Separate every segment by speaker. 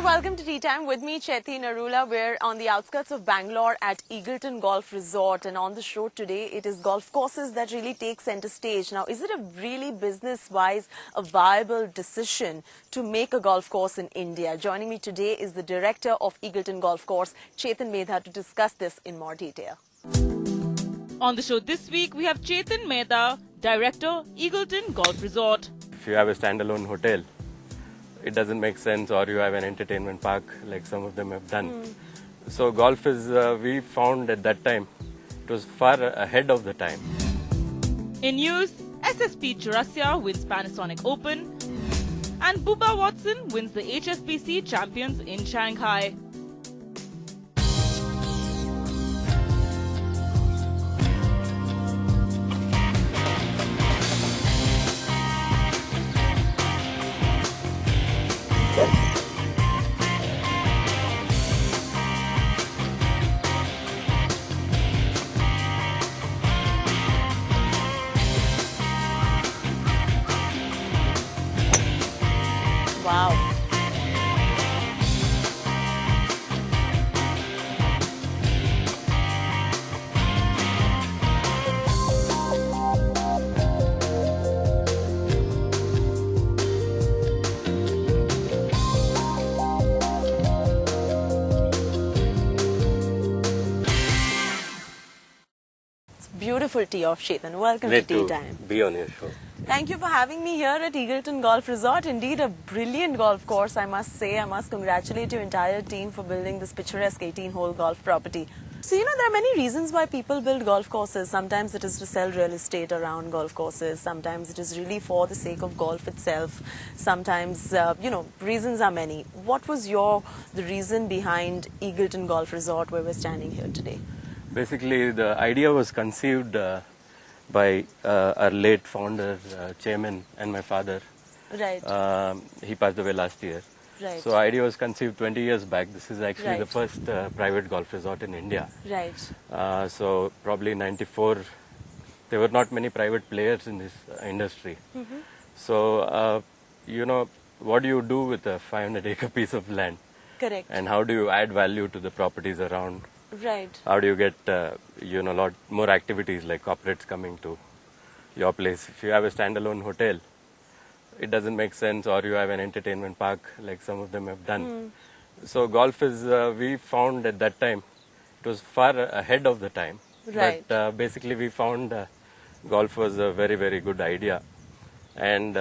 Speaker 1: welcome to Tea Time. With me, Chetan Meda. We're on the outskirts of Bangalore at Eagleton Golf Resort, and on the show today, it is golf courses that really take center stage. Now, is it a really business-wise, a viable decision to make a golf course in India? Joining me today is the director of Eagleton Golf Course, Chetan Meda, to discuss this in more detail.
Speaker 2: On the show this week, we have Chetan Meda, director, Eagleton Golf Resort.
Speaker 3: If you have a standalone hotel, it doesn't make sense, or you have an entertainment park like some of them have done. So golf is, we found at that time, it was far ahead of the time.
Speaker 2: In news, SSP Chaurasia wins Panasonic Open and Wwatch wins the HSBC Champions in Shanghai.
Speaker 1: Wow. It's beautiful tee off, Chetan. Welcome
Speaker 3: Great
Speaker 1: to Tea Time.
Speaker 3: be on your show.
Speaker 1: Thank you for having me here at Eagleton Golf Resort. Indeed, a brilliant golf course, I must say. I must congratulate your entire team for building this picturesque 18-hole golf property. So, you know, there are many reasons why people build golf courses. Sometimes it is to sell real estate around golf courses. Sometimes it is really for the sake of golf itself. Sometimes, you know, reasons are many. What was the reason behind Eagleton Golf Resort where we're standing here today?
Speaker 3: Basically, the idea was conceived by our late founder, chairman, and my father.
Speaker 1: Right.
Speaker 3: He passed away last year.
Speaker 1: Right.
Speaker 3: So idea was conceived 20 years back. This is actually the
Speaker 1: Right.
Speaker 3: first private golf resort in India.
Speaker 1: Right.
Speaker 3: So probably 94, there were not many private players in this industry. So, you know, what do you do with a 500-acre piece of land?
Speaker 1: Correct.
Speaker 3: And how do you add value to the properties around?
Speaker 1: Right.
Speaker 3: How do you get, you know, a lot more activities like corporates coming to your place? If you have a standalone hotel, it doesn't make sense, or you have an entertainment park like some of them have done. So golf is, we found at that time, it was far ahead of the time.
Speaker 1: Right.
Speaker 3: But basically we found golf was a very, very good idea. And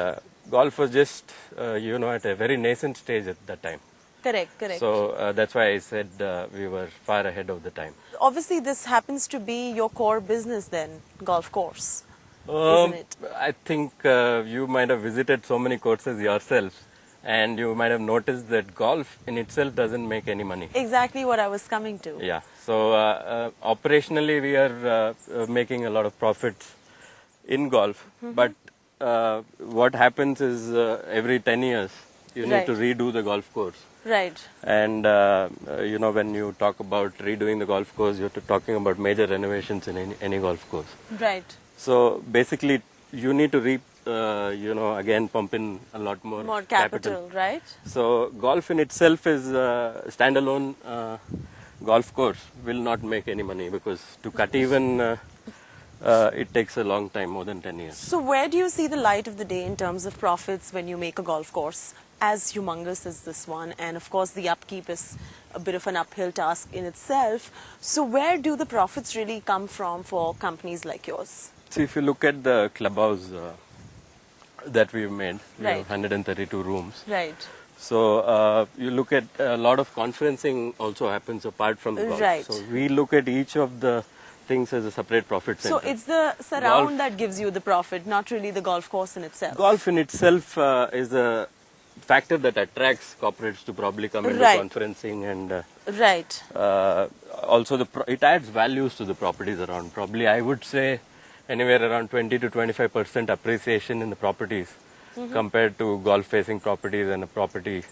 Speaker 3: golf was just, you know, at a very nascent stage at that time.
Speaker 1: Correct, correct.
Speaker 3: So that's why I said we were far ahead of the time.
Speaker 1: Obviously, this happens to be your core business then, golf course, isn't it?
Speaker 3: I think you might have visited so many courses yourself, and you might have noticed that golf in itself doesn't make any money.
Speaker 1: Exactly what I was coming to.
Speaker 3: Yeah. So operationally, we are making a lot of profits in golf, but what happens is every 10 years, you need
Speaker 1: Right.
Speaker 3: to redo the golf course.
Speaker 1: Right.
Speaker 3: And, you know, when you talk about redoing the golf course, you're talking about major renovations in any golf course.
Speaker 1: Right.
Speaker 3: So basically, you need to you know, again pump in a lot more,
Speaker 1: More capital, right?
Speaker 3: So golf in itself is standalone golf course will not make any money, because to cut even, it takes a long time, more than 10 years.
Speaker 1: So where do you see the light of the day in terms of profits when you make a golf course as humongous as this one? And of course, the upkeep is a bit of an uphill task in itself. So where do the profits really come from for companies like yours?
Speaker 3: See, if you look at the clubhouse that we've made, we have
Speaker 1: Right.
Speaker 3: 132 rooms.
Speaker 1: Right.
Speaker 3: So you look at a lot of conferencing also happens apart from the golf.
Speaker 1: Right.
Speaker 3: So we look at each of the things as a separate profit center.
Speaker 1: So it's the surround
Speaker 3: Golf-
Speaker 1: that gives you the profit, not really the golf course in itself.
Speaker 3: Golf in itself is a factor that attracts corporates to probably come into
Speaker 1: Right.
Speaker 3: conferencing, and
Speaker 1: Right.
Speaker 3: also it adds values to the properties around. Probably I would say anywhere around 20 to 25% appreciation in the properties compared to golf facing properties and a property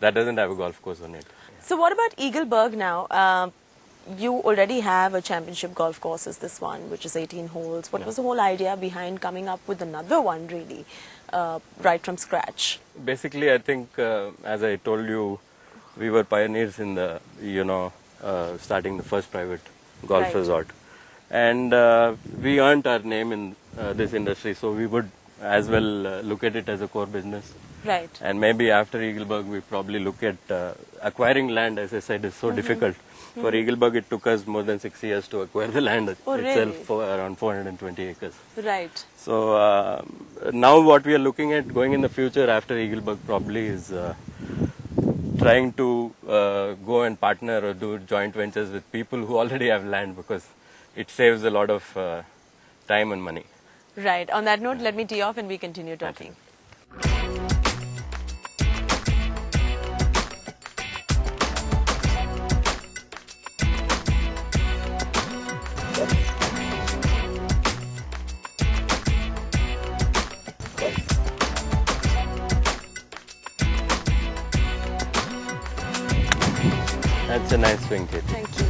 Speaker 3: that doesn't have a golf course on it.
Speaker 1: So what about Eagleburg now? You already have a championship golf course as this one, which is 18 holes. What was the whole idea behind coming up with another one, really, right from scratch?
Speaker 3: Basically, I think, as I told you, we were pioneers in the, starting the first private golf
Speaker 1: Right.
Speaker 3: resort. And we earned our name in this industry, so we would as well look at it as a core business.
Speaker 1: Right.
Speaker 3: And maybe after Eagleburg, we probably look at acquiring land, as I said, is so difficult. For Eagleburg, it took us more than 6 years to acquire the land
Speaker 1: Oh,
Speaker 3: itself,
Speaker 1: really?
Speaker 3: for around 420 acres.
Speaker 1: Right.
Speaker 3: So now what we are looking at going in the future after Eagleburg probably is trying to go and partner or do joint ventures with people who already have land, because it saves a lot of time and money.
Speaker 1: Right. On that note, let me tee off and we continue talking.
Speaker 3: That's a nice swing, Chetan.
Speaker 1: Thank you.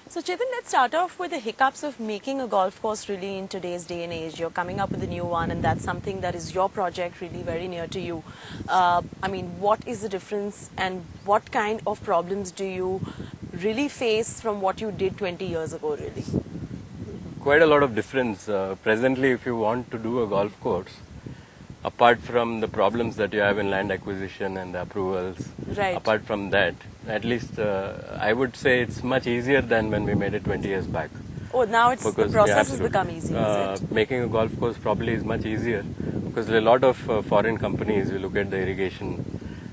Speaker 1: So Chetan, let's start off with the hiccups of making a golf course really in today's day and age. You're coming up with a new one, and that's something that is your project, really very near to you. What is the difference, and what kind of problems do you really face from what you did 20 years ago, really?
Speaker 3: Quite a lot of difference. Presently, if you want to do a golf course, apart from the problems that you have in land acquisition and the approvals,
Speaker 1: Right.
Speaker 3: apart from that, at least I would say it's much easier than when we made it 20 years back.
Speaker 1: Oh, now the process has
Speaker 3: absolutely.
Speaker 1: become easy, is it?
Speaker 3: Making a golf course probably is much easier, because there are a lot of foreign companies. You look at the irrigation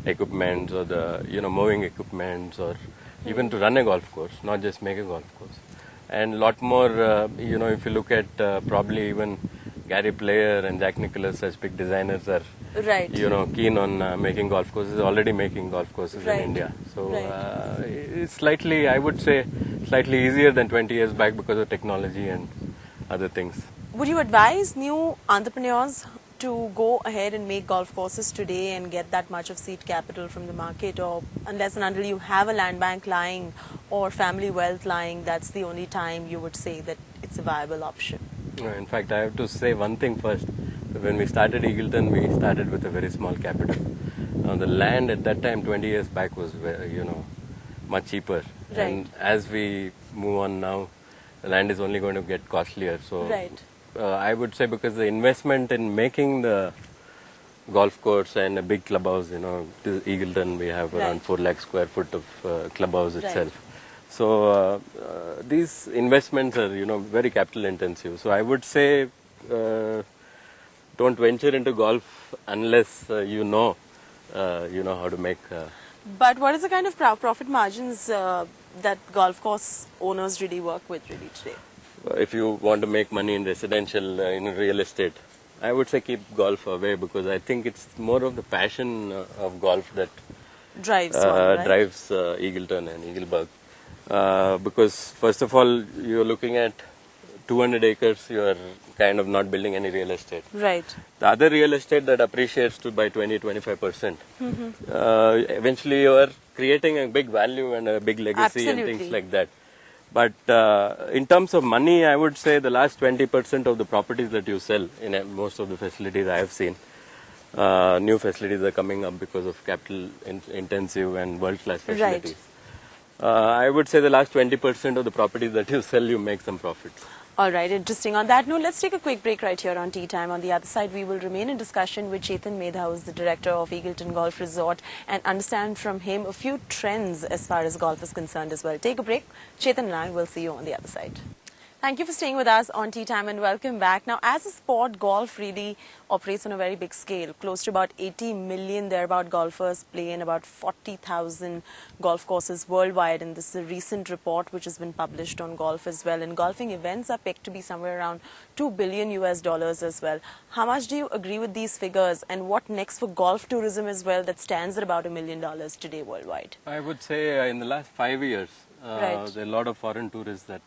Speaker 3: equipment, or the mowing equipment, or even to run a golf course, not just make a golf course. And a lot more, if you look at probably even Gary Player and Jack Nicklaus, as big designers, are
Speaker 1: Right.
Speaker 3: keen on making golf courses, already making golf courses
Speaker 1: Right.
Speaker 3: in India. So
Speaker 1: Right.
Speaker 3: it's slightly, I would say, slightly easier than 20 years back because of technology and other things.
Speaker 1: Would you advise new entrepreneurs to go ahead and make golf courses today and get that much of seed capital from the market, or unless and until you have a land bank lying or family wealth lying, that's the only time you would say that it's a viable option?
Speaker 3: In fact, I have to say one thing first. When we started Eagleton, we started with a very small capital. The land at that time, 20 years back, was much cheaper.
Speaker 1: Right.
Speaker 3: And as we move on now, the land is only going to get costlier. So
Speaker 1: Right.
Speaker 3: I would say, because the investment in making the golf course and a big clubhouse, this Eagleton, we have around
Speaker 1: Right.
Speaker 3: 4 lakh square foot of clubhouse
Speaker 1: Right.
Speaker 3: itself. So these investments are, very capital intensive. So I would say don't venture into golf unless you know how to make.
Speaker 1: But what is the kind of profit margins that golf course owners really work with really today?
Speaker 3: If you want to make money in residential, in real estate, I would say keep golf away, because I think it's more of the passion of golf that
Speaker 1: Drives one, right?
Speaker 3: drives Eagleton and Eagleburg. Because first of all, you're looking at 200 acres, you are kind of not building any real estate.
Speaker 1: Right.
Speaker 3: The other real estate that appreciates to by 20-25%, eventually you are creating a big value and a big legacy and
Speaker 1: Absolutely.
Speaker 3: things like that. But in terms of money, I would say the last 20% of the properties that you sell in most of the facilities I have seen, new facilities are coming up because of capital intensive and world-class facilities. I would say the last 20% of the properties that you sell, you make some profits.
Speaker 1: All right, interesting. On that note, let's take a quick break right here on TeeTime. On the other side, we will remain in discussion with Chetan Meda, who is the director of Eagleton Golf Resort, and understand from him a few trends as far as golf is concerned as well. Take a break. Chetan and I will see you on the other side. Thank you for staying with us on TeeTime, and welcome back. Now, as a sport, golf really operates on a very big scale. Close to about 80 million thereabout golfers play in about 40,000 golf courses worldwide. And this is a recent report which has been published on golf as well. And golfing events are pegged to be somewhere around $2 billion as well. How much do you agree with these figures? And what next for golf tourism as well, that stands at about $1 million today worldwide?
Speaker 3: I would say in the last 5 years,
Speaker 1: Right.
Speaker 3: there are a lot of foreign tourists that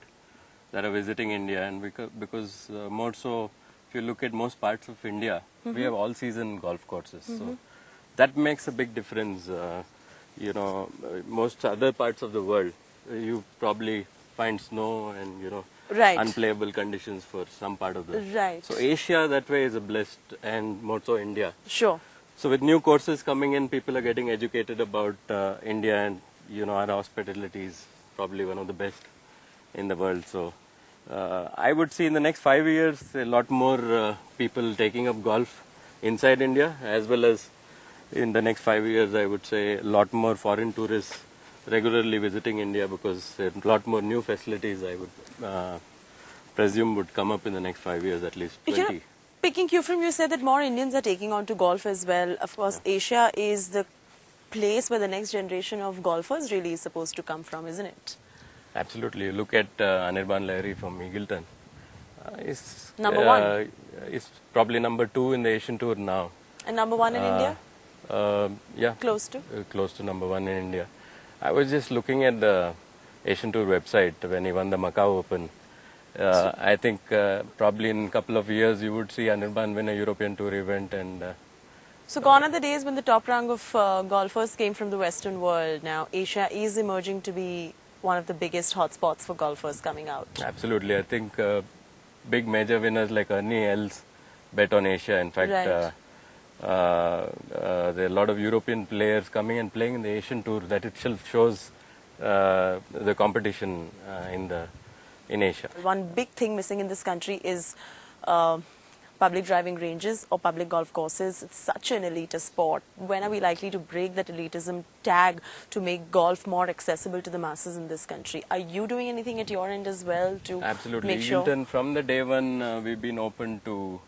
Speaker 3: are visiting India, and because more so, if you look at most parts of India, we have all-season golf courses. So that makes a big difference. Most other parts of the world, you probably find snow and
Speaker 1: Right.
Speaker 3: unplayable conditions for some part of the.
Speaker 1: Right.
Speaker 3: So Asia that way is a blessed, and more so India.
Speaker 1: Sure.
Speaker 3: So with new courses coming in, people are getting educated about India, and our hospitality is probably one of the best in the world. So I would see in the next 5 years a lot more people taking up golf inside India, as well as in the next 5 years I would say a lot more foreign tourists regularly visiting India, because a lot more new facilities I would presume would come up in the next 5 years, at least 20.
Speaker 1: Picking cue from you, said that more Indians are taking on to golf as well. Of course, Asia is the place where the next generation of golfers really is supposed to come from, isn't it?
Speaker 3: Absolutely. You look at Anirban Lahiri from Eagleton. He's
Speaker 1: Number one.
Speaker 3: He's probably number 2 in the Asian Tour now.
Speaker 1: And number 1 in India?
Speaker 3: Yeah.
Speaker 1: Close to?
Speaker 3: Close to number 1 in India. I was just looking at the Asian Tour website when he won the Macau Open. I think probably in a couple of years you would see Anirban win a European Tour event. And
Speaker 1: so gone are the days when the top rank of golfers came from the Western world. Now Asia is emerging to be one of the biggest hotspots for golfers coming out.
Speaker 3: Absolutely. I think big major winners like Ernie Els bet on Asia. In fact,
Speaker 1: Right.
Speaker 3: there are a lot of European players coming and playing in the Asian Tour. That itself shows the competition in Asia.
Speaker 1: One big thing missing in this country is public driving ranges or public golf courses. It's such an elitist sport. When are we likely to break that elitism tag to make golf more accessible to the masses in this country? Are you doing anything at your end as well to
Speaker 3: Absolutely.
Speaker 1: make sure?
Speaker 3: Eagleton, from the day one, we've been open to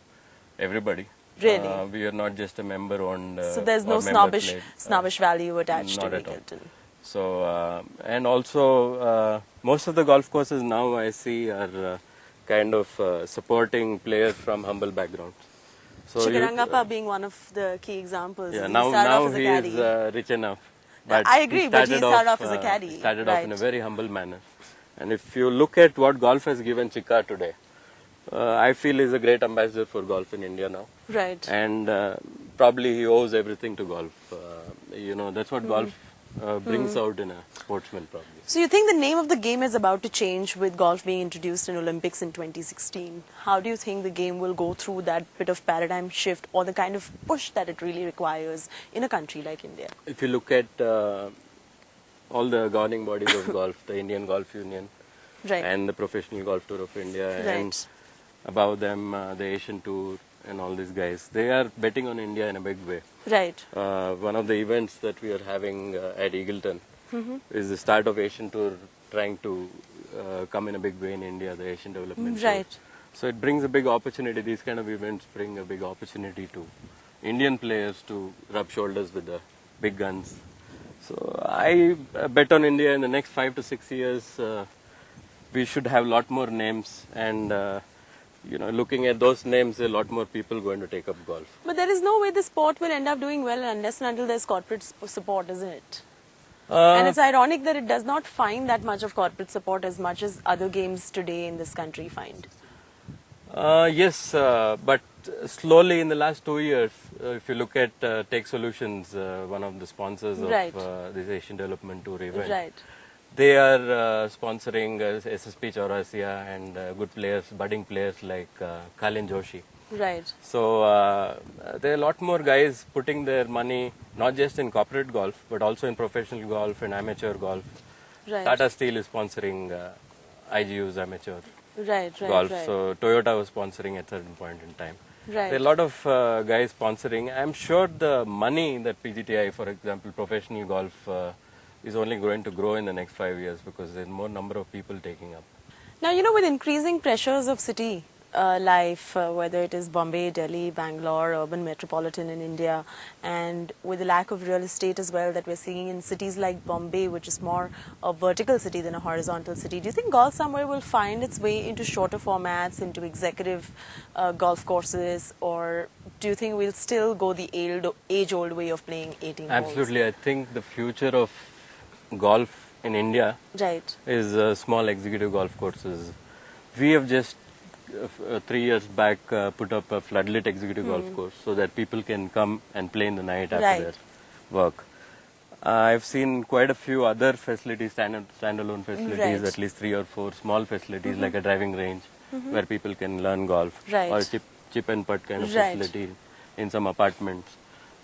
Speaker 3: everybody.
Speaker 1: Really?
Speaker 3: We are not just a member-owned.
Speaker 1: So there's no
Speaker 3: or member-played,
Speaker 1: snobbish value attached to
Speaker 3: not at all.
Speaker 1: Eagleton.
Speaker 3: So, and also, most of the golf courses now I see are kind of supporting players from humble backgrounds. So
Speaker 1: Chikarangappa being one of the key examples.
Speaker 3: yeah,
Speaker 1: He
Speaker 3: now
Speaker 1: started off as a
Speaker 3: he
Speaker 1: caddy.
Speaker 3: is rich enough. But
Speaker 1: I agree, but he started off as a
Speaker 3: uh,
Speaker 1: caddy,
Speaker 3: started off in a
Speaker 1: right.
Speaker 3: very humble manner. And if you look at what golf has given Chika today, I feel he's a great ambassador for golf in India now.
Speaker 1: Right.
Speaker 3: And probably he owes everything to golf. That's what golf brings out in a sportsman, probably.
Speaker 1: So you think the name of the game is about to change with golf being introduced in Olympics in 2016? How do you think the game will go through that bit of paradigm shift or the kind of push that it really requires in a country like India?
Speaker 3: If you look at all the governing bodies of golf, the Indian Golf Union
Speaker 1: Right.
Speaker 3: and the Professional Golf Tour of India, and
Speaker 1: Right.
Speaker 3: above them the Asian Tour and all these guys, they are betting on India in a big way.
Speaker 1: Right.
Speaker 3: One of the events that we are having at Eagleton is the start of Asian Tour trying to come in a big way in India, the Asian Development Tour.
Speaker 1: Right.
Speaker 3: So it brings a big opportunity. These kind of events bring a big opportunity to Indian players to rub shoulders with the big guns. So I bet on India in the next 5 to 6 years. We should have a lot more names, and looking at those names, a lot more people going to take up golf.
Speaker 1: But there is no way the sport will end up doing well unless and until there's corporate support, isn't it? And it's ironic that it does not find that much of corporate support as much as other games today in this country find.
Speaker 3: Yes, but slowly in the last 2 years, if you look at Tech Solutions, one of the sponsors
Speaker 1: Right.
Speaker 3: of this Asian Development Tour event,
Speaker 1: Right.
Speaker 3: they are sponsoring SSP Chaurasia and good players, budding players like Kalin Joshi.
Speaker 1: Right.
Speaker 3: So there are a lot more guys putting their money not just in corporate golf, but also in professional golf and amateur golf.
Speaker 1: Right.
Speaker 3: Tata Steel is sponsoring IGU's amateur
Speaker 1: Right. Right.
Speaker 3: golf.
Speaker 1: Right.
Speaker 3: So Toyota was sponsoring at a certain point in time.
Speaker 1: Right.
Speaker 3: There are a lot of guys sponsoring. I'm sure the money that PGTI, for example, professional golf, is only going to grow in the next 5 years because there's more number of people taking up.
Speaker 1: Now, with increasing pressures of city life, whether it is Bombay, Delhi, Bangalore, urban metropolitan in India, and with the lack of real estate as well that we're seeing in cities like Bombay, which is more a vertical city than a horizontal city, do you think golf somewhere will find its way into shorter formats, into executive golf courses, or do you think we'll still go the age-old way of playing 18 holes?
Speaker 3: Absolutely. I think the future of golf in India
Speaker 1: Right.
Speaker 3: is small executive golf courses. We have just 3 years back put up a floodlit executive golf course so that people can come and play in the night after
Speaker 1: Right.
Speaker 3: their work. I've seen quite a few other facilities, standalone facilities,
Speaker 1: Right.
Speaker 3: at least 3 or 4 small facilities like a driving range where people can learn golf,
Speaker 1: Right.
Speaker 3: or chip and putt kind of
Speaker 1: Right.
Speaker 3: facility in some apartments.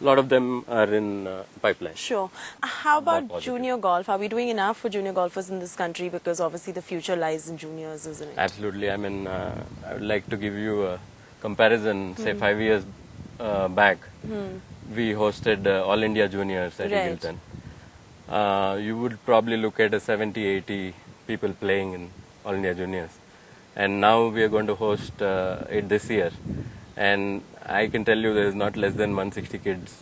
Speaker 3: A lot of them are in pipeline.
Speaker 1: Sure. How about
Speaker 3: positive.
Speaker 1: junior golf? Are we doing enough for junior golfers in this country? Because obviously the future lies in juniors, isn't it?
Speaker 3: Absolutely. I mean, I would like to give you a comparison. Say 5 years back, we hosted All India Juniors at
Speaker 1: Right.
Speaker 3: Eagleton. You would probably look at a 70, 80 people playing in All India Juniors. And now we are going to host it this year. And I can tell you there is not less than 160 kids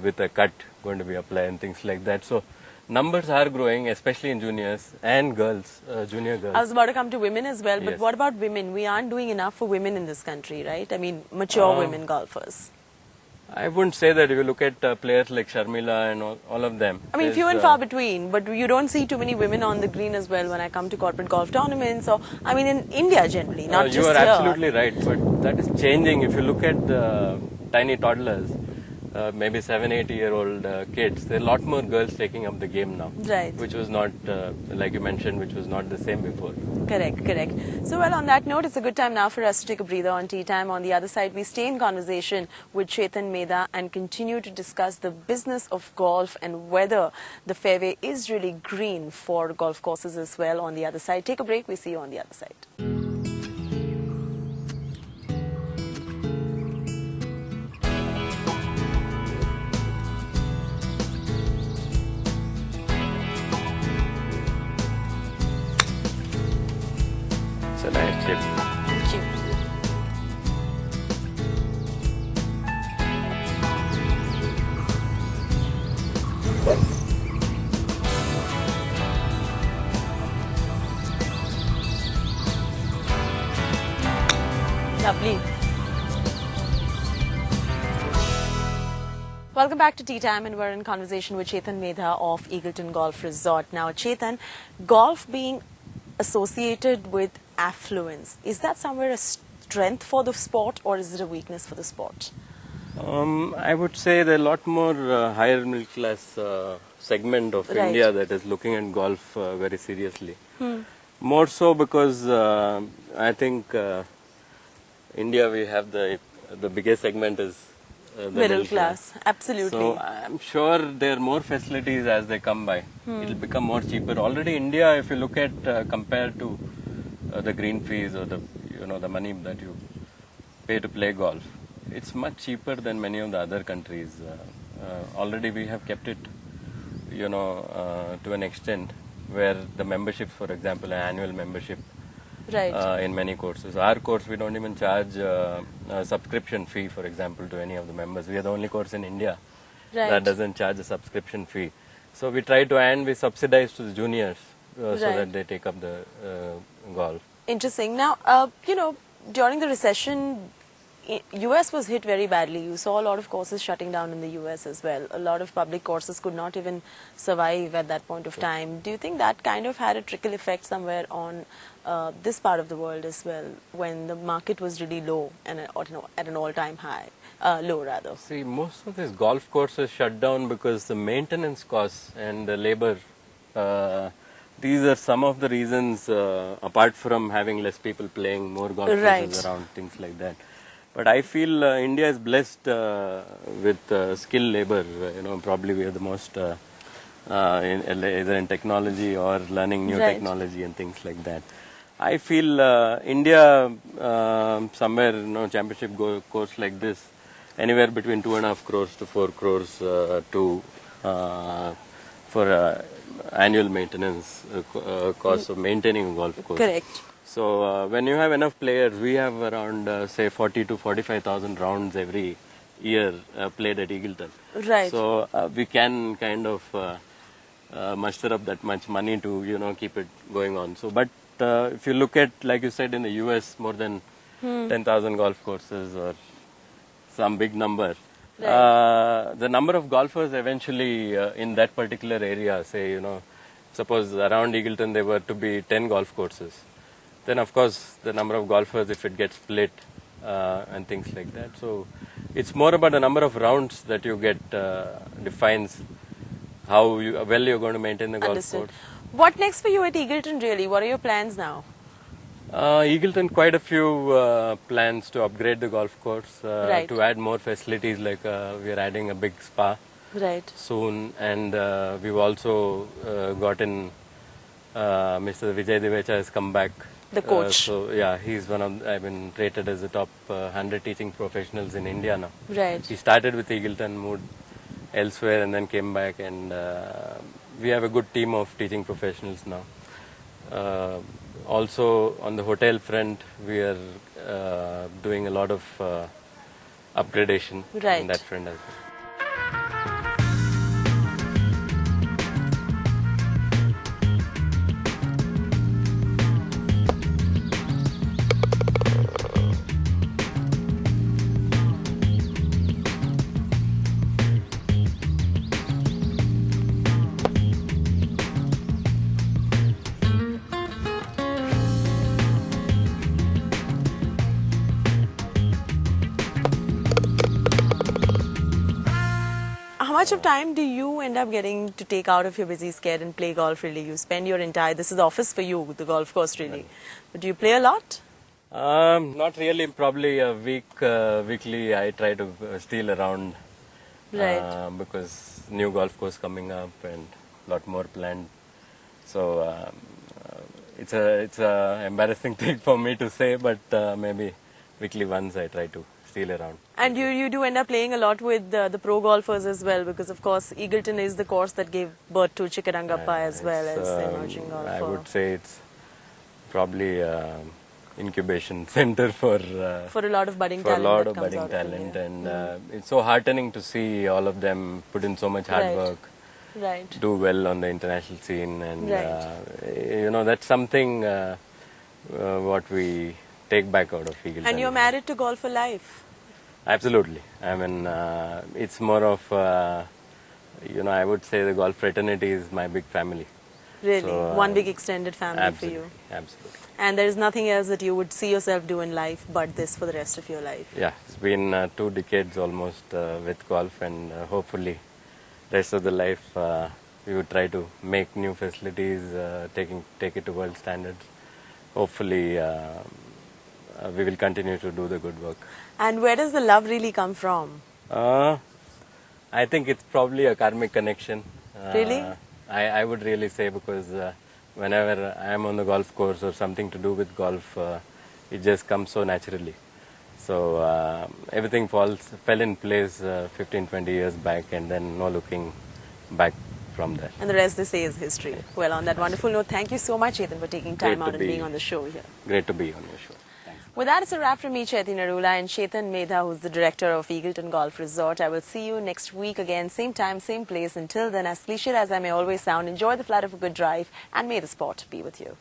Speaker 3: with a cut going to be applied and things like that. So numbers are growing, especially in juniors and girls, junior girls.
Speaker 1: I was about to come to women as well, but
Speaker 3: Yes.
Speaker 1: what about women? We aren't doing enough for women in this country, right? I mean, mature women golfers.
Speaker 3: I wouldn't say that. If you look at players like Sharmila and all of them.
Speaker 1: I mean,
Speaker 3: there's,
Speaker 1: few and far between, but you don't see too many women on the green as well when I come to corporate golf tournaments, or, I mean, in India generally, not just
Speaker 3: you are
Speaker 1: here.
Speaker 3: absolutely right, but that is changing. If you look at tiny toddlers, maybe 7, 8-year-old kids, there are a lot more girls taking up the game now.
Speaker 1: Right.
Speaker 3: Which was not, like you mentioned, which was not the same before.
Speaker 1: Correct, correct. So, well, on that note, it's a good time now for us to take a breather on Tea Time. On the other side, we stay in conversation with Chetan Meda and continue to discuss the business of golf and whether the fairway is really green for golf courses as well. On the other side, take a break. We see you on the other side.
Speaker 3: It's a nice chip.
Speaker 1: Thank you. Lovely. Welcome back to Tea Time, and we're in conversation with Chetan Meda of Eagleton Golf Resort. Now, Chetan, golf being associated with affluence, is that somewhere a strength for the sport, or is it a weakness for the sport?
Speaker 3: I would say there are a lot more higher middle class segment of
Speaker 1: Right.
Speaker 3: India that is looking at golf very seriously. More so because I think India, we have the biggest segment is the
Speaker 1: Middle class, absolutely.
Speaker 3: So I'm sure there are more facilities as they come by. It'll become more cheaper. Already India, if you look at compared to the green fees or the money that you pay to play golf, it's much cheaper than many of the other countries. Already we have kept it, to an extent where the membership, for example, an annual membership
Speaker 1: Right.
Speaker 3: in many courses. Our course, we don't even charge a subscription fee, for example, to any of the members. We are the only course in India
Speaker 1: Right.
Speaker 3: that doesn't charge a subscription fee. So we try to, and we subsidize to the juniors so
Speaker 1: Right.
Speaker 3: that they take up the golf.
Speaker 1: Interesting. Now, during the recession, US was hit very badly. You saw a lot of courses shutting down in the US as well. A lot of public courses could not even survive at that point of time. Do you think that kind of had a trickle effect somewhere on this part of the world as well, when the market was really low and at an all-time high, low rather?
Speaker 3: See, most of these golf courses shut down because the maintenance costs and the labor, these are some of the reasons, apart from having less people playing, more golf courses
Speaker 1: Right.
Speaker 3: around, things like that. But I feel India is blessed with skilled labor. Probably we are the most either in technology or learning new
Speaker 1: Right.
Speaker 3: technology and things like that. I feel India somewhere, championship course like this, anywhere between 2.5 crores to 4 crores for annual maintenance cost of maintaining a golf course.
Speaker 1: Correct.
Speaker 3: So when you have enough players, we have around say 40 to 45,000 rounds every year played at Eagleton.
Speaker 1: Right.
Speaker 3: So we can kind of muster up that much money to keep it going on. So, but if you look at, like you said, in the US, more than 10,000 golf courses or some big number.
Speaker 1: Right.
Speaker 3: The number of golfers eventually in that particular area, say, suppose around Eagleton there were to be 10 golf courses. Then of course the number of golfers, if it gets split and things like that. So it's more about the number of rounds that you get defines how well you're going to maintain the golf
Speaker 1: Understood.
Speaker 3: course.
Speaker 1: What next for you at Eagleton really? What are your plans now?
Speaker 3: Eagleton, quite a few plans to upgrade the golf course,
Speaker 1: Right.
Speaker 3: to add more facilities, like we are adding a big spa
Speaker 1: Right.
Speaker 3: soon, and we've also gotten Mr. Vijay Divecha has come back.
Speaker 1: The coach.
Speaker 3: So yeah, he's I've been rated as the top 100 teaching professionals in India now.
Speaker 1: Right.
Speaker 3: He started with Eagleton, moved elsewhere, and then came back, and we have a good team of teaching professionals now. Also, on the hotel front, we are doing a lot of upgradation
Speaker 1: Right.
Speaker 3: on that front as well.
Speaker 1: How much of time do you end up getting to take out of your busy schedule and play golf really? You spend your entire, this is office for you, the golf course really. But do you play a lot?
Speaker 3: Not really. Probably a weekly. I try to steal around,
Speaker 1: Right.
Speaker 3: because new golf course coming up and lot more planned. So it's a embarrassing thing for me to say, but maybe weekly once I try to steal around.
Speaker 1: And you do end up playing a lot with the pro golfers as well, because of course Eagleton is the course that gave birth to Chikkarangappa as well
Speaker 3: It's,
Speaker 1: as the emerging golfer.
Speaker 3: I would say it's probably incubation center for
Speaker 1: For a lot of budding
Speaker 3: for a
Speaker 1: talent
Speaker 3: lot
Speaker 1: that
Speaker 3: of
Speaker 1: comes
Speaker 3: budding
Speaker 1: out of
Speaker 3: talent,
Speaker 1: India.
Speaker 3: and it's so heartening to see all of them put in so much hard
Speaker 1: Right.
Speaker 3: work,
Speaker 1: Right.
Speaker 3: do well on the international scene, and
Speaker 1: Right.
Speaker 3: that's something what we take back out of Eagleton.
Speaker 1: And you're married to golf for life.
Speaker 3: Absolutely. I mean, it's more of I would say the golf fraternity is my big family.
Speaker 1: Really.
Speaker 3: So,
Speaker 1: One big extended family
Speaker 3: Absolutely,
Speaker 1: for you.
Speaker 3: absolutely.
Speaker 1: And there is nothing else that you would see yourself do in life but this for the rest of your life.
Speaker 3: Yeah, it's been 2 decades almost with golf, and hopefully rest of the life we would try to make new facilities, take it to world standards. Hopefully we will continue to do the good work.
Speaker 1: And where does the love really come from?
Speaker 3: I think it's probably a karmic connection.
Speaker 1: Really?
Speaker 3: I would really say, because whenever I am on the golf course or something to do with golf, it just comes so naturally. So everything fell in place 15, 20 years back, and then no looking back from there.
Speaker 1: And the rest they say is history. Well, on that wonderful note, thank you so much, Chetan, for taking time
Speaker 3: Great to
Speaker 1: out and
Speaker 3: be-
Speaker 1: being on the show here.
Speaker 3: Great to be on your show. Thanks.
Speaker 1: With that, it's a wrap from me, Chetan Arula, and Chetan Meda, who's the director of Eagleton Golf Resort. I will see you next week again, same time, same place. Until then, as cliched as I may always sound, enjoy the flight of a good drive, and may the sport be with you.